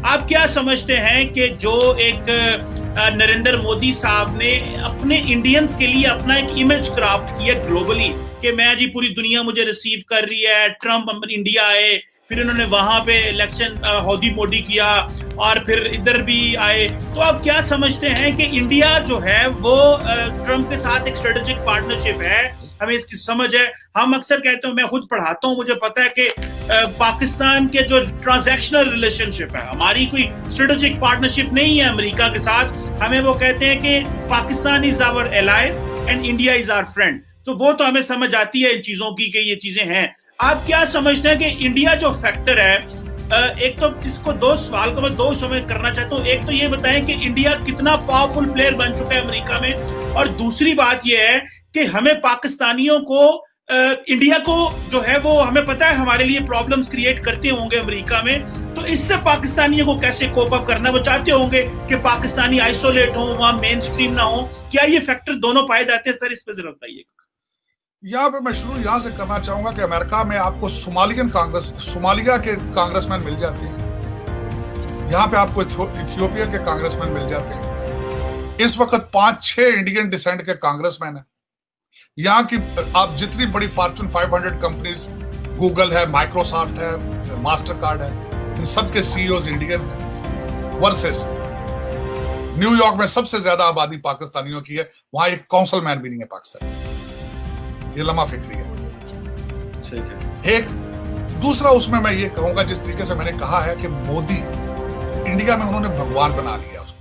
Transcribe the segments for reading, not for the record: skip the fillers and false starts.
आप क्या समझते हैं कि जो एक नरेंद्र मोदी साहब ने अपने इंडियंस के लिए अपना एक इमेज क्राफ्ट किया ग्लोबली कि मैं जी पूरी दुनिया मुझे रिसीव कर रही है, ट्रम्प इंडिया आए, फिर उन्होंने वहां पे इलेक्शन हौदी मोदी किया और फिर इधर भी आए, तो आप क्या समझते हैं कि इंडिया जो है वो ट्रम्प के साथ एक स्ट्रेटेजिक पार्टनरशिप है, हमें इसकी समझ है? हम अक्सर कहते हैं, मैं खुद पढ़ाता हूं, मुझे पता है कि पाकिस्तान के जो ट्रांजैक्शनल रिलेशनशिप है, हमारी कोई स्ट्रेटेजिक पार्टनरशिप नहीं है अमेरिका के साथ। हमें वो कहते हैं कि Pakistan is our ally and India is our friend, तो वो तो हमें समझ आती है इन चीजों की कि ये चीजें हैं। आप क्या समझते हैं कि इंडिया जो फैक्टर है, एक तो इसको दो सवाल को मैं दो हिस्सों में करना चाहता हूँ। एक तो ये बताएं कि इंडिया कितना पावरफुल प्लेयर बन चुका है अमेरिका में, और दूसरी बात ये है कि हमें पाकिस्तानियों को इंडिया को जो है वो हमें पता है हमारे लिए प्रॉब्लम्स क्रिएट करते होंगे अमेरिका में, तो इससे पाकिस्तानियों को कैसे कोप अप करना, वो चाहते होंगे कि पाकिस्तानी आइसोलेट हो, वहां मेन स्ट्रीम ना हो। क्या ये फैक्टर दोनों पाए जाते हैं सर? इस पर जरा बताइए। यहाँ पे मैं शुरू यहाँ से करना चाहूंगा कि अमेरिका में आपको सोमालिया के कांग्रेसमैन मिल जाते हैं, यहाँ पे आपको इथियोपिया के कांग्रेसमैन मिल जाते हैं। इस वक्त 5-6 इंडियन डिसेंट के कांग्रेसमैन हैं। यहाँ की आप जितनी बड़ी फॉर्च्यून 500 कंपनीज, गूगल है, माइक्रोसॉफ्ट है, मास्टर कार्ड है, इन सब के सीईओज इंडियन हैं। वर्सेस न्यूयॉर्क में सबसे ज्यादा आबादी पाकिस्तानियों की है, वहां एक काउंसिलमैन भी नहीं है पाकिस्तानी। ये लम्हा फिक्री है। एक दूसरा उसमें मैं ये कहूंगा, जिस तरीके से मैंने कहा है कि मोदी इंडिया में उन्होंने भगवान बना लिया उसको।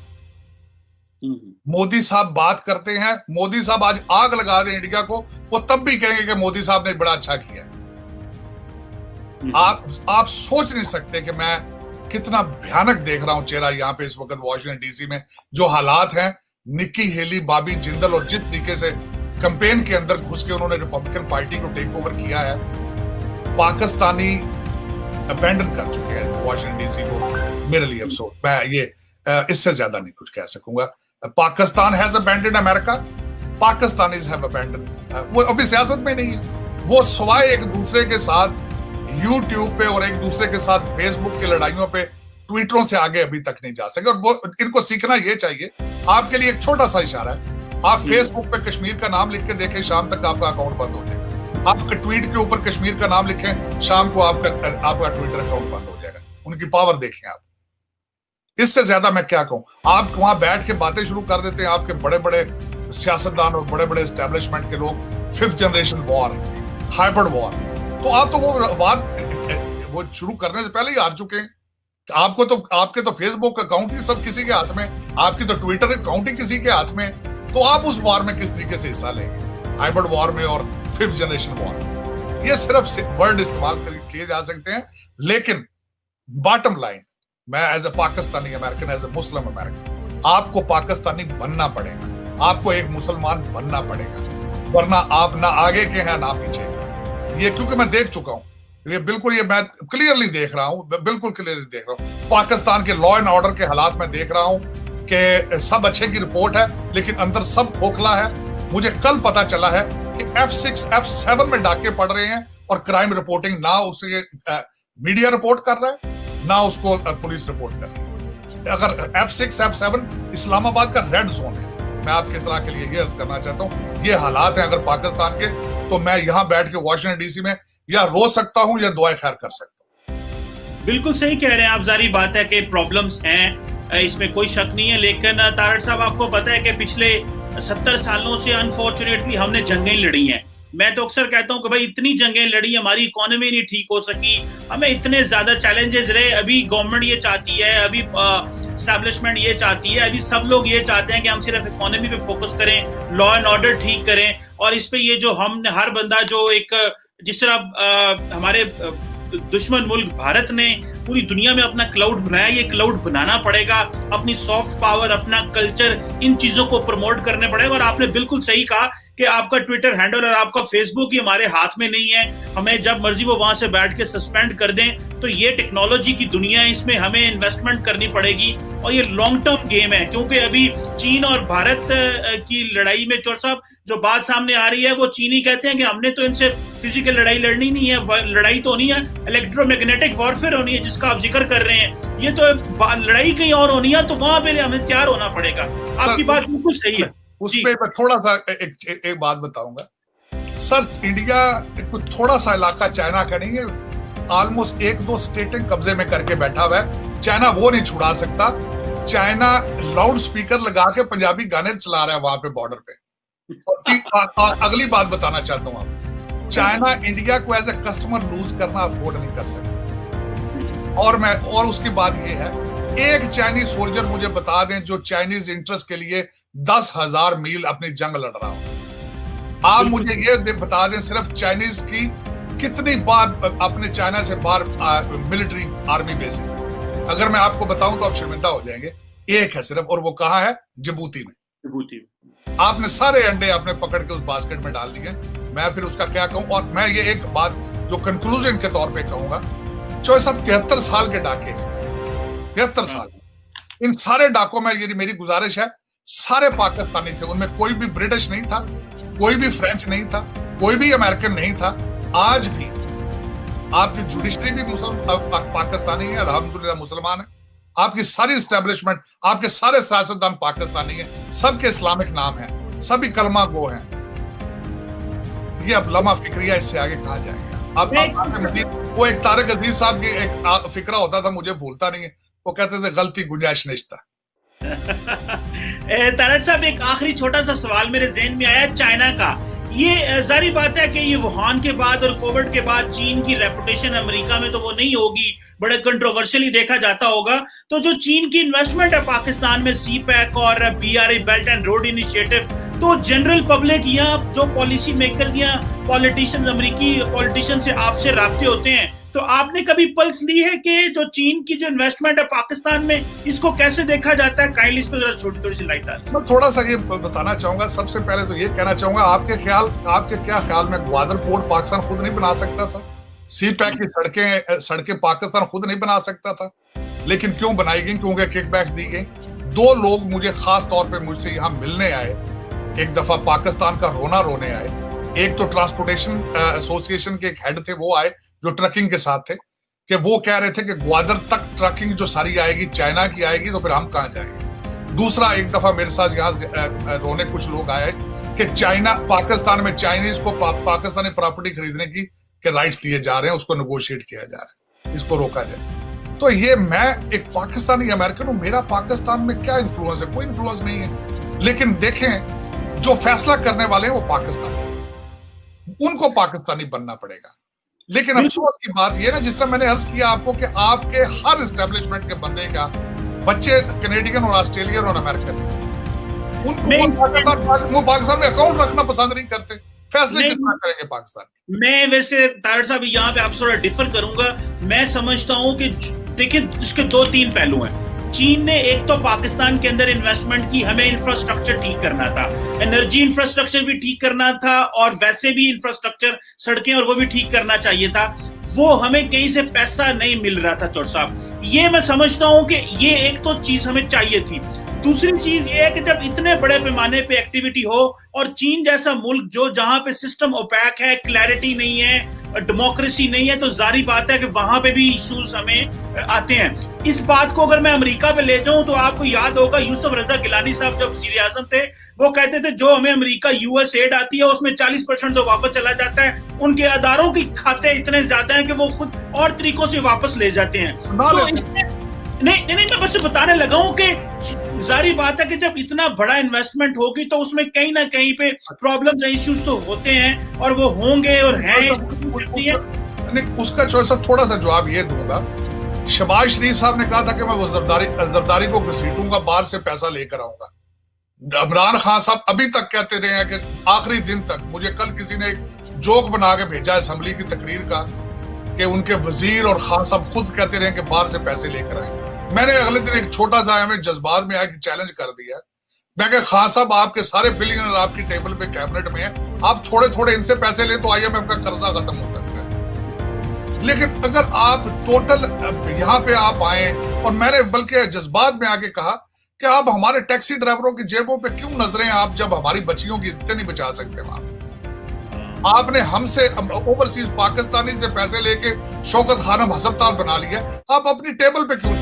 मोदी साहब बात करते हैं, मोदी साहब आज आग लगा दें इंडिया को, वो तब भी कहेंगे कि मोदी साहब ने बड़ा अच्छा किया। आप सोच नहीं सकते कि मैं कितना भयानक देख रहा हूं चेहरा यहाँ पे इस वक्त वॉशिंगटन डीसी में। जो हालात हैं, निक्की हेली, बॉबी जिंदल और जिस तरीके से कैंपेन के अंदर घुस के उन्होंने रिपब्लिकन पार्टी को टेक ओवर किया है, पाकिस्तानी अबैंडन कर चुके हैं वॉशिंगटन डीसी को। मेरे लिए अफसोस, मैं ये इससे ज्यादा नहीं कुछ कह सकूंगा। Pakistan has abandon America, Pakistanis have abandon. वो अभी सियासत में नहीं है, वो सवाए एक दूसरे के साथ यूट्यूब पे और एक दूसरे के साथ फेसबुक की लड़ाइयों पे, ट्विटरों से आगे अभी तक नहीं जा सके। और वो इनको सीखना ये चाहिए। आपके लिए एक छोटा सा इशारा है, आप फेसबुक पे कश्मीर का नाम लिख के देखें, शाम तक आपका अकाउंट बंद हो जाएगा। आप ट्वीट के ऊपर कश्मीर का नाम लिखें, शाम को आपका ट्विटर अकाउंट बंद हो जाएगा। उनकी पावर देखें आप। इससे ज्यादा मैं क्या कहूं। आप वहां बैठ के बातें शुरू कर देते हैं, आपके बड़े बड़े सियासतदान और बड़े बड़े एस्टेब्लिशमेंट के लोग, 5th generation war, hybrid war, तो आप तो वो वार वो शुरू करने से पहले ही हार चुके हैं। आपके तो फेसबुक अकाउंट ही सब किसी के हाथ में, आपकी तो ट्विटर अकाउंट ही किसी के हाथ में, तो आप उस वॉर में किस तरीके से हिस्सा लेंगे, हाइब्रिड वॉर में और 5th जनरेशन वॉर। ये सिर्फ वर्ड इस्तेमाल किए जा सकते हैं, लेकिन बॉटम लाइन, मैं as a Pakistani American, as a Muslim American, आपको पाकिस्तानी बनना पड़ेगा, आपको एक मुसलमान बनना पड़ेगा, वरना आप ना आगे के हैं ना पीछे के हैं। ये क्योंकि मैं देख चुका हूं, ये बिल्कुल, ये मैं क्लियरली देख रहा हूं, बिल्कुल क्लियरली देख रहा हूं। पाकिस्तान के लॉ एंड ऑर्डर के हालात में देख रहा हूं कि सब अच्छे की रिपोर्ट है, लेकिन अंदर सब खोखला है। मुझे कल पता चला है कि F6, F7 में डाके पड़ रहे हैं और क्राइम रिपोर्टिंग ना उसे मीडिया रिपोर्ट कर रहा है, ना उसको पुलिस रिपोर्ट कर रही है। अगर F6, F7 इस्लामाबाद का रेड जोन है। मैं आपकी इत्तला के लिए ये अर्ज करना चाहता हूँ, ये हालात हैं अगर पाकिस्तान के, तो मैं यहाँ बैठ के वॉशिंगटन डीसी में या रो सकता हूँ या दुआएं खैर कर सकता हूँ। बिल्कुल सही कह रहे हैं आप। जारी बात है कि प्रॉब्लम्स हैं, इसमें कोई शक नहीं है, लेकिन तारड़ साहब आपको पता है कि पिछले 70 सालों से अनफॉर्चुनेटली हमने जंगें लड़ी हैं। मैं तो अक्सर कहता हूं कि भाई इतनी जंगें लड़ी, हमारी इकोनॉमी नहीं ठीक हो सकी, हमें इतने ज्यादा चैलेंजेस रहे। अभी गवर्नमेंट ये चाहती है, अभी एस्टैब्लिशमेंट ये चाहती है, अभी सब लोग ये चाहते हैं कि हम सिर्फ इकोनॉमी पे फोकस करें, लॉ एंड ऑर्डर ठीक करें, और इस पे ये जो हमने हर बंदा जो एक जिस तरह हमारे दुश्मन मुल्क भारत ने पूरी दुनिया में अपना क्लाउड बनाया, ये क्लाउड बनाना पड़ेगा। अपनी सॉफ्ट पावर, अपना कल्चर, इन चीजों को प्रमोट करने पड़ेगा। और आपने बिल्कुल सही कहा कि आपका ट्विटर हैंडल और आपका फेसबुक ही हमारे हाथ में नहीं है, हमें जब मर्जी वो वहां से बैठ के सस्पेंड कर दें। तो ये टेक्नोलॉजी की दुनिया है, इसमें हमें इन्वेस्टमेंट करनी पड़ेगी, और ये लॉन्ग टर्म गेम है। क्योंकि अभी चीन और भारत की लड़ाई में, चौर साहब, जो बात सामने आ रही है वो चीनी कहते हैं कि हमने तो इनसे फिजिकल लड़ाई लड़नी नहीं है, लड़ाई तो नहीं है, इलेक्ट्रोमैग्नेटिक वॉरफेयर होनी है जिसका आप जिक्र कर रहे हैं, ये तो लड़ाई कहीं और होनी है, तो वहां पे हमें तैयार होना पड़ेगा। आपकी बात बिल्कुल सही है। उस पे मैं थोड़ा सा एक बात बताऊंगा सर, इंडिया को थोड़ा सा इलाका चाइना का नहीं है, ऑलमोस्ट 1-2 स्टेटें कब्जे में करके बैठा हुआ है, चाइना वो नहीं छुड़ा सकता। चाइना लाउड स्पीकर लगा के पंजाबी गाने चला रहा है वहां पे बॉर्डर पे। और अगली बात बताना चाहता हूं आपको, चाइना इंडिया को एज ए कस्टमर लूज करना अफोर्ड नहीं कर सकता। और उसकी बात ये है, एक चाइनीज सोल्जर मुझे बता दें जो चाइनीज इंटरेस्ट के लिए 10,000 मील अपनी जंग लड़ रहा हो। आप मुझे ये बता दें सिर्फ चाइनीज की कितनी बार अपने चाइना से बाहर मिलिट्री आर्मी बेसिस है। अगर मैं आपको बताऊं तो आप शर्मिंदा हो जाएंगे, एक है सिर्फ, और वो कहाँ है? जिबूती में। आपने सारे अंडे आपने पकड़ के उस बास्केट में डाल दिए। मैं फिर उसका क्या कहूं? और मैं ये एक बात जो कंक्लूजन के तौर पे कहूंगा, जो सब 73 साल के डाके हैं, 73 साल, इन सारे डाकों में ये मेरी गुजारिश है, सारे पाकिस्तानी थे, उनमें कोई भी ब्रिटिश नहीं था, कोई भी फ्रेंच नहीं था, कोई भी अमेरिकन नहीं था। आज भी आपकी जुडिशरी भी पाकिस्तानी है, अल्हम्दुलिल्लाह मुसलमान है, आपकी सारी एस्टेब्लिशमेंट, आपके सारे सियासतदान पाकिस्तानी हैं, सबके इस्लामिक नाम है, सभी कलमा गो हैं। ये अब लम्हा फिक्रिया, इससे आगे कहा जाएगा? अब वो एक तारिक अजीज साहब की एक फिक्रा होता था, मुझे भूलता नहीं है, वो कहते थे गलती गुंजाइश नहीं था। तारिक साहब, एक आखिरी छोटा सा सवाल मेरे ज़हन में आया चाइना का। ये जारी बात है कि ये वुहान के बाद और कोविड के बाद चीन की रेपुटेशन अमेरिका में तो वो नहीं होगी, बड़े कंट्रोवर्शियली देखा जाता होगा। तो जो चीन की इन्वेस्टमेंट है पाकिस्तान में, सीपैक और BRI belt and road initiative, तो जनरल पब्लिक या जो पॉलिसी मेकर्स या पॉलिटिशियंस, अमेरिकी पॉलिटिशियन से आपसे राब्ते होते हैं, तो आपने कभी पल्स ली है कि जो चीन की जो इन्वेस्टमेंट है पाकिस्तान में, इसको कैसे देखा जाता है? काइंडली इस पर जरा थोड़ी सी लाइट डालें। मैं थोड़ा सा ये बताना चाहूंगा। सबसे पहले तो ये कहना चाहूंगा, आपके क्या ख्याल में ग्वादर पोर्ट पाकिस्तान खुद नहीं बना सकता था? सीपैक की सड़कें पाकिस्तान खुद नहीं बना सकता था? लेकिन क्यों बनाई गई? क्योंकि किकबैक्स दी गई। 2 लोग मुझे खास तौर पे मुझसे यहाँ मिलने आए, एक दफा पाकिस्तान का रोना रोने आए, एक तो ट्रांसपोर्टेशन एसोसिएशन के एक हेड थे, वो आए जो ट्रकिंग के साथ थे, कि वो कह रहे थे कि ग्वादर तक ट्रकिंग जो सारी आएगी चाइना की आएगी, तो फिर हम कहाँ जाएंगे? दूसरा, एक दफा मेरे साथ यहाँ रोने कुछ लोग आए कि चाइना, पाकिस्तान में चाइनीज को पाकिस्तानी प्रॉपर्टी खरीदने के राइट्स दिए जा रहे हैं, उसको नेगोशिएट किया जा रहा है, इसको रोका जाए। तो ये, मैं एक पाकिस्तानी अमेरिकन हूं, मेरा पाकिस्तान में क्या इन्फ्लुएंस है? कोई इन्फ्लुएंस नहीं है। लेकिन देखें, जो फैसला करने वाले हैं वो पाकिस्तानी, उनको पाकिस्तानी बनना पड़ेगा। लेकिन अफसोस की बात ये ना, जिस तरह मैंने अर्ज किया आपको कि आपके हर एस्टेब्लिशमेंट के बंदे का बच्चे कनेडियन और ऑस्ट्रेलियन और अमेरिकन है, वो पाकिस्तान में अकाउंट रखना पसंद नहीं करते। फैसले किस तरह करेंगे पाकिस्तान? मैं वैसे तारिक साहब यहाँ पे आपसे थोड़ा डिफर करूंगा। मैं समझता हूँ कि देखिए, इसके 2-3 पहलू हैं। चीन ने एक तो पाकिस्तान के अंदर इन्वेस्टमेंट की, हमें इंफ्रास्ट्रक्चर ठीक करना था, एनर्जी इंफ्रास्ट्रक्चर भी ठीक करना था, और वैसे भी इंफ्रास्ट्रक्चर, सड़कें और वो भी ठीक करना चाहिए था। वो हमें कहीं से पैसा नहीं मिल रहा था। चौर साहब, ये मैं समझता हूं कि ये एक तो चीज हमें चाहिए थी। दूसरी चीज ये है कि जब इतने बड़े पैमाने पे एक्टिविटी हो, और चीन जैसा मुल्क जो जहां पे सिस्टम ओपैक है, क्लैरिटी नहीं है, डेमोक्रेसी नहीं है, तो जारी बात है कि वहां पे भी इश्यूज हमें आते हैं। इस बात को अगर मैं अमेरिका पे ले जाऊं तो आपको याद होगा यूसुफ रजा गिलानी साहब जब वज़ीर आज़म थे, वो कहते थे जो हमें अमेरिका US एड आती है उसमें 40% तो वापस चला जाता है, उनके अदारों की खाते इतने ज्यादा हैं कि वो खुद और तरीकों से वापस ले जाते हैं। नहीं, मैं बस बताने लगा हूं कि जारी बात है कि जब इतना बड़ा इन्वेस्टमेंट होगी तो उसमें कहीं ना कहीं पे प्रॉब्लम्स और इश्यूज तो होते हैं, और वो होंगे और हैं। उसका थोड़ा सा जवाब ये दूंगा। शहबाज शरीफ साहब ने कहा था कि मैं वो जरदारी को घसीटूंगा, बाहर से पैसा लेकर आऊंगा। इमरान खान साहब अभी तक कहते रहे हैं कि आखिरी दिन तक, मुझे कल किसी ने एक जोक बना के भेजा असेंबली की तकरीर का कि उनके वजीर और खान साहब खुद कहते रहे कि बाहर से पैसे लेकर आए। मैंने अगले दिन एक छोटा सा हमें जज्बात में आया कि चैलेंज कर दिया, मैं कहा खान साहब आपके सारे बिलियनर आपकी टेबल पे कैबिनेट में है, आप थोड़े थोड़े इनसे पैसे ले तो IMF का कर्जा खत्म हो सकता है। लेकिन अगर आप टोटल यहाँ पे आप आए, और मैंने बल्कि जज्बात में आके कहा कि आप हमारे टैक्सी ड्राइवरों की जेबों पे क्यों नजरें, आप जब हमारी बच्चियों की इज्जतें नहीं बचा सकते वहां पे। आपने हमसे ओवरसीज पाकिस्तानी से पैसे लेके शौकत खानम हस्पताल बना लिया, आप अपनी टेबल पे क्यों